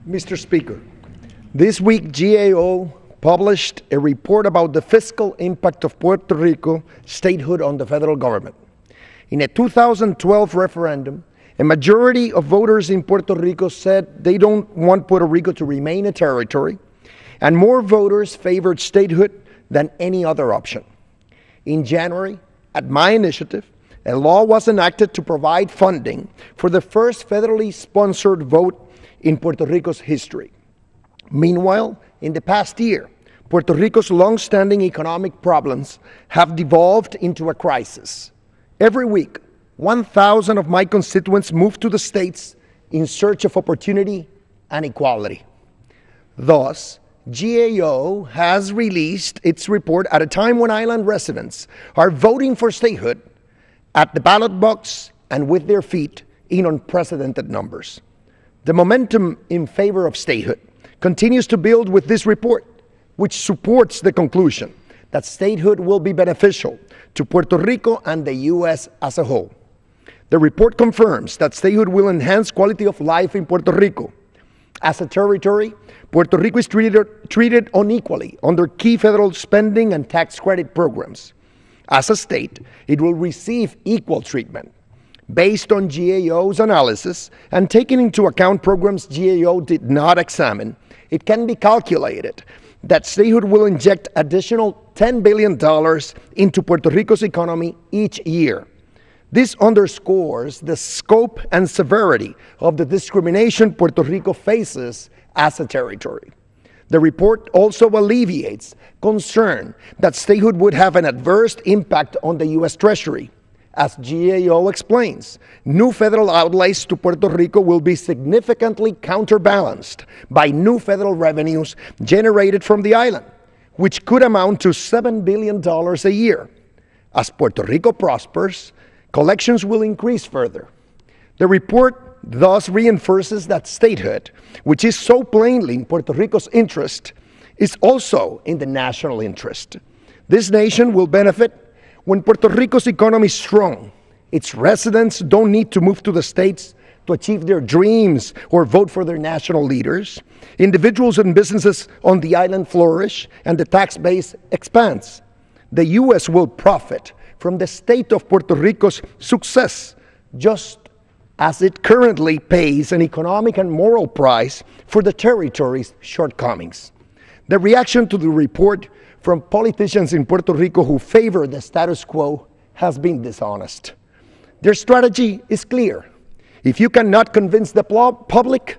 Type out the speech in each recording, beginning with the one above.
Mr. Speaker, this week GAO published a report about the fiscal impact of Puerto Rico statehood on the federal government. In a 2012 referendum, a majority of voters in Puerto Rico said they don't want Puerto Rico to remain a territory, and more voters favored statehood than any other option. In January, at my initiative, a law was enacted to provide funding for the first federally sponsored vote in Puerto Rico's history. Meanwhile, in the past year, Puerto Rico's long-standing economic problems have devolved into a crisis. Every week, 1,000 of my constituents move to the States in search of opportunity and equality. Thus, GAO has released its report at a time when island residents are voting for statehood at the ballot box and with their feet in unprecedented numbers. The momentum in favor of statehood continues to build with this report, which supports the conclusion that statehood will be beneficial to Puerto Rico and the U.S. as a whole. The report confirms that statehood will enhance quality of life in Puerto Rico. As a territory, Puerto Rico is treated unequally under key federal spending and tax credit programs. As a state, it will receive equal treatment. Based on GAO's analysis and taking into account programs GAO did not examine, it can be calculated that statehood will inject additional $10 billion into Puerto Rico's economy each year. This underscores the scope and severity of the discrimination Puerto Rico faces as a territory. The report also alleviates concern that statehood would have an adverse impact on the U.S. Treasury. As GAO explains, new federal outlays to Puerto Rico will be significantly counterbalanced by new federal revenues generated from the island, which could amount to $7 billion a year. As Puerto Rico prospers, collections will increase further. The report thus reinforces that statehood, which is so plainly in Puerto Rico's interest, is also in the national interest. This nation will benefit when Puerto Rico's economy is strong. Its residents don't need to move to the States to achieve their dreams or vote for their national leaders. Individuals and businesses on the island flourish and the tax base expands. The U.S. will profit from the state of Puerto Rico's success, just as it currently pays an economic and moral price for the territory's shortcomings. The reaction to the report from politicians in Puerto Rico who favor the status quo has been dishonest. Their strategy is clear. If you cannot convince the public,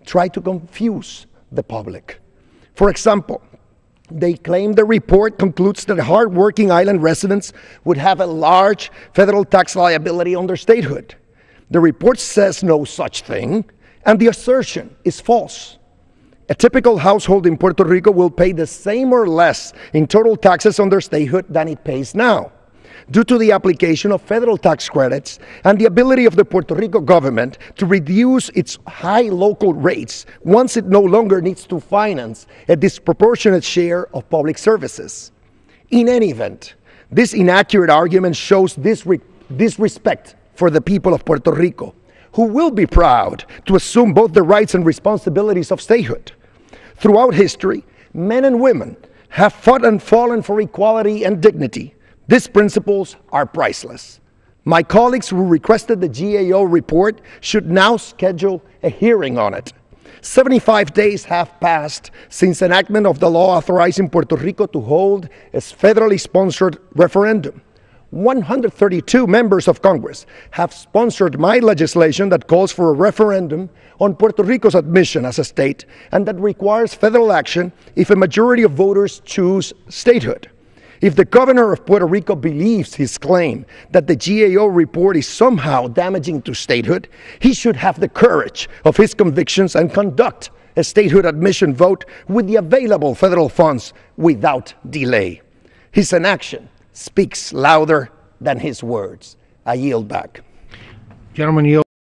try to confuse the public. For example, they claim the report concludes that hard-working island residents would have a large federal tax liability under statehood. The report says no such thing, and the assertion is false. A typical household in Puerto Rico will pay the same or less in total taxes under statehood than it pays now, due to the application of federal tax credits and the ability of the Puerto Rico government to reduce its high local rates once it no longer needs to finance a disproportionate share of public services. In any event, this inaccurate argument shows disrespect for the people of Puerto Rico, who will be proud to assume both the rights and responsibilities of statehood. Throughout history, men and women have fought and fallen for equality and dignity. These principles are priceless. My colleagues who requested the GAO report should now schedule a hearing on it. 75 days have passed since enactment of the law authorizing Puerto Rico to hold a federally sponsored referendum. 132 members of Congress have sponsored my legislation that calls for a referendum on Puerto Rico's admission as a state and that requires federal action if a majority of voters choose statehood. If the governor of Puerto Rico believes his claim that the GAO report is somehow damaging to statehood, he should have the courage of his convictions and conduct a statehood admission vote with the available federal funds without delay. His inaction speaks louder than his words. I yield back. Gentleman yield.